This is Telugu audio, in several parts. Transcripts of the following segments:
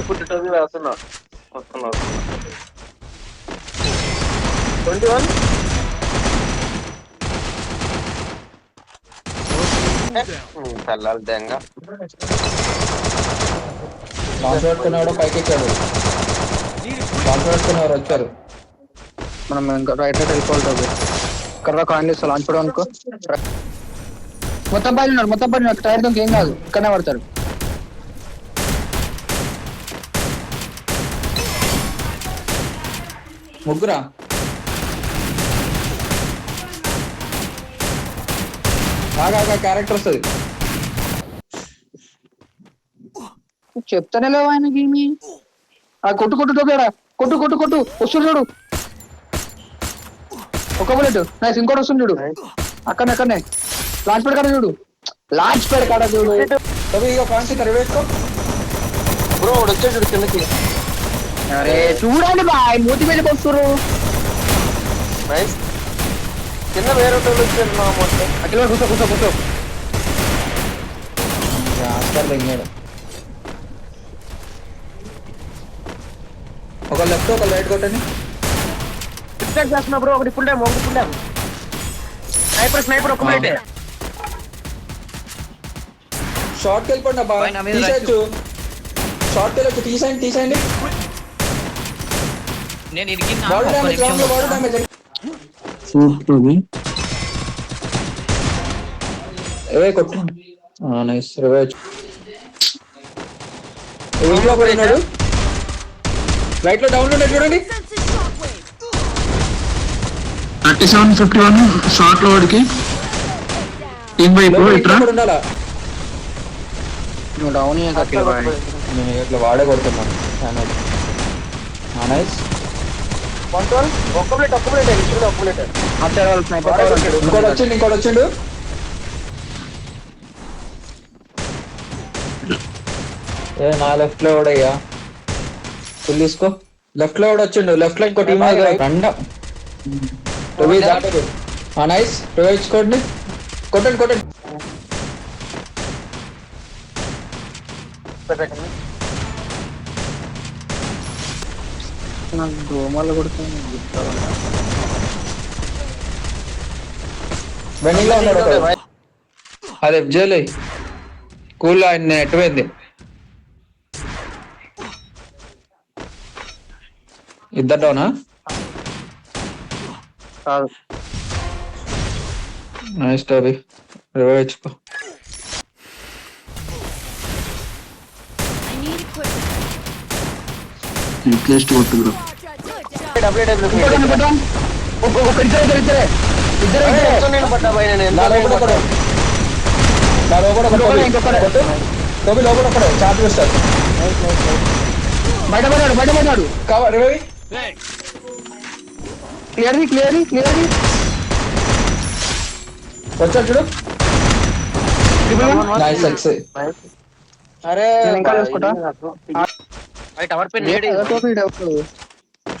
పుట్టి వస్తున్నా వస్తున్నా 21 చల్లాలి దెంగ పెట్టుకున్నాడు పైకి ఎక్కాడు. లాంచ్ పెట్టుకునేవారు వచ్చారు. మనం ఇంకా రైట్ రైట్ వెళ్ళిపోవాలి. ఇక్కడ కాయిన్ ఇస్తా లాంచ్ కూడా అనుకో. మొత్తం పైన ఉన్నాడు, మొత్తం పైన టైర్ తో ఏం కాదు, ఇక్కడనే పడతారు. ముగ్గురా బాగా క్యారెక్టర్ వస్తుంది. చెప్తానే లేవు ఆయనకి ఏమి. కొట్టు కొట్టు టోపేడా, కొట్టు కొట్టు కొట్టు వస్తుంది చూడు. ఒక బుల్లెట్ నైస్, ఇంకోటి వస్తుంది చూడు. అక్కడనే లాంచ్ ప్యాడ్ కాడ చూడు, లాంచ్ ప్యాడ్ కాడ చూడు. బ్రో వచ్చే చూడు కిందకి. అరే చూడండి బాయ్, మూతి మీద వస్తురు. నైస్. కింద వేరే వచ్చారు అట్లా కూర్చో కూర్చో కూర్చో. ఒక లెఫ్ట్ ఒక రైట్ కొట్టండి. డిస్ట్రాక్ట్ చేస్తున్నా బ్రో. ఒకటి ఫుల్ టైం స్నైపర్ ఒక మినిట్. షార్ట్కి వెళ్ళిపోండి అబ్బా, తీసేయచ్చు. షార్ట్కి వెళ్ళొచ్చు, తీసేయండి. Body damage. ఏ కొట్టు. Nice revive. ఉన్నాడు రైట్ లో, డౌన్ లో చూడండి. 37-51 షార్ట్ లో వాడికి ఉండాలా. డౌన్ నేను ఇట్లా వాడే కొడుతున్నాను. నైస్. ఇంకోటి వచ్చిండు. నా లెఫ్ట్ లో కూడా అయ్యా ఫుల్ తీసుకో. లెఫ్ట్ లో కూడా వచ్చిండు. లెఫ్ట్ లో ఇంకో టీమ్ రండ. దాటదు. నైస్ ఇచ్చుకోండి. కొట్టండి. దోమలు కొడుతుంది. వెనింగ్ లో ఉన్నాడు. అదే జైలు కూల్ ఆయన ఎట్టుపోయింది. ఇద్దరు డౌనా. నైస్ టాబీ, రివైవ్ ఇచ్చుకో. చార్జ్ వేస్తారు. బయటపడ్డాడు. Cover revive. క్లియర్ వచ్చాడు చూడు. Nice X. అరే ఇంకా చూసుకుంటా.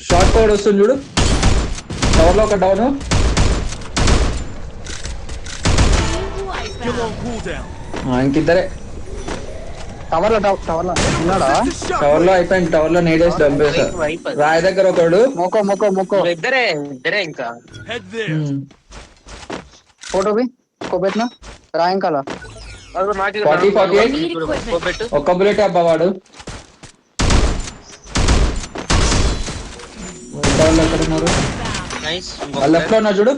షార్ట్ కోడ్ వస్తుంది చూడు. టవర్ లో ఒక డౌన్. ఇంకిద్దరే టవర్ లో ఉన్నాడా. టవర్ లో అయిపోయింది. టవర్ లో నీడేసి డంపేసా. రాయి దగ్గర ఒకడు. మొక్కో ఇద్దరే ఇంకా ఫోటోవి స్కోపెట్నా రాయంకాల 40-48 ఒక్క బుల్లెట్ అబ్బా వాడు. ఎక్కడ ఉన్నారు. లెఫ్ట్ లో ఉన్నా చూడు.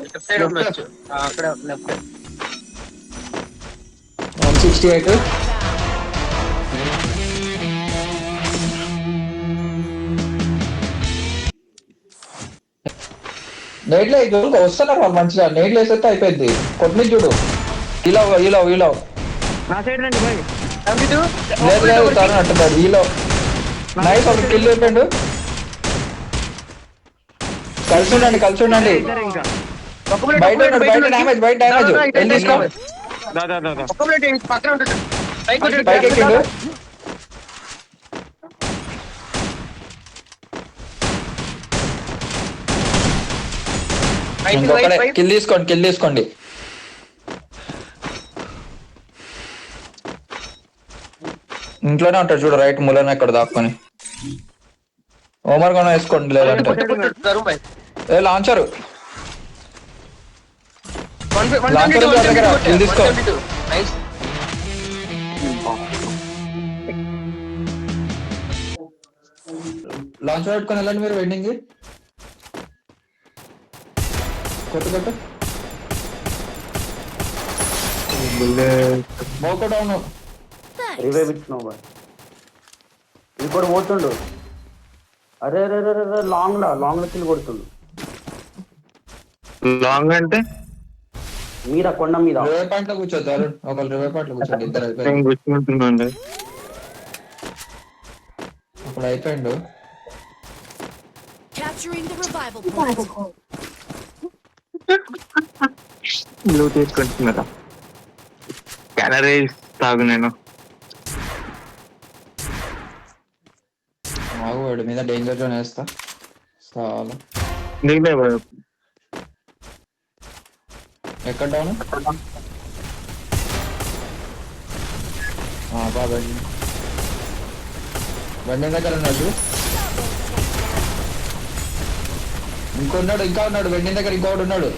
168. నేట్లో వస్తున్నారు వాళ్ళు మంచిగా. నేట్లు వేసేస్తే అయిపోయింది. కొట్టిన చూడు. ఇలా లేదు తను అంటున్నాడు. ఈలో నైస్. ఒక కిల్ పెట్టండు. కలిసి ఉండండి. బయట డ్యామేజ్ వెళ్ళి తీసుకో. పైకి ఎక్కిండు. ఇంకొకడే. కిల్ తీసుకోండి. ఇంట్లోనే ఉంటాడు చూడు, రైట్ మూలనే ఇక్కడ దాక్కొని. ఓమర్ కొన వేసుకోండి లేదంటే జరుగు బాయ్ ఏ లాంచరు 122 లాంచర్ ఉంది దగ్గర, ఇది తీసుకో. 122 నైస్ లాంచ్ పెట్టుకొని వెళ్ళండి మీరు వెండింగ్ కొట్టు మోకో డౌన్ రివైవ్ ఇచ్చినావు బాయ్ ఇది కూడా పోతుండు అరే అరే అరే అరే లాంగ్ లో కిల్ కొడుతుండు లాంగ్ అంటే మీద కొండ మీద రివై పాయింట్ లో కూర్చోద్దారు ఒకళ్ళు రివై పాయింట్ లో కూర్చోండి ఇద్దరు అయిపోయింది నేను కూర్చుంటున్నాండి. అప్పుడు అయిపోయిండు Capturing the revival point. Blue తీసుకుంటున్నారా క్యాలరీస్ తాగు నేను మాకు వాడి మీద డేంజర్ జోన్ వేస్తా చాలా నీకే ఎక్కడ డౌన్ బాబాయ్ బండి దగ్గర ఉన్నాడు ఇంకా ఉన్నాడు వెండి దగ్గర ఇంకోటి ఉన్నాడు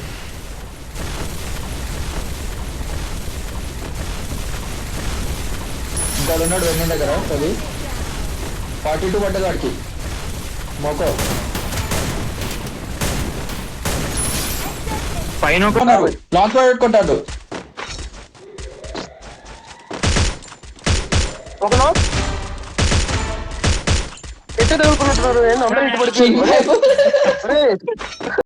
వెండి దగ్గర అది 42 పడ్డది వాడికి మోకో పైన లాంచ్ పెట్టుకుంటాడు ఒక నో ఎట్లా తగులుకున్నట్టున్నారు ఏంది అందరూ ఇటు పడిపోయింది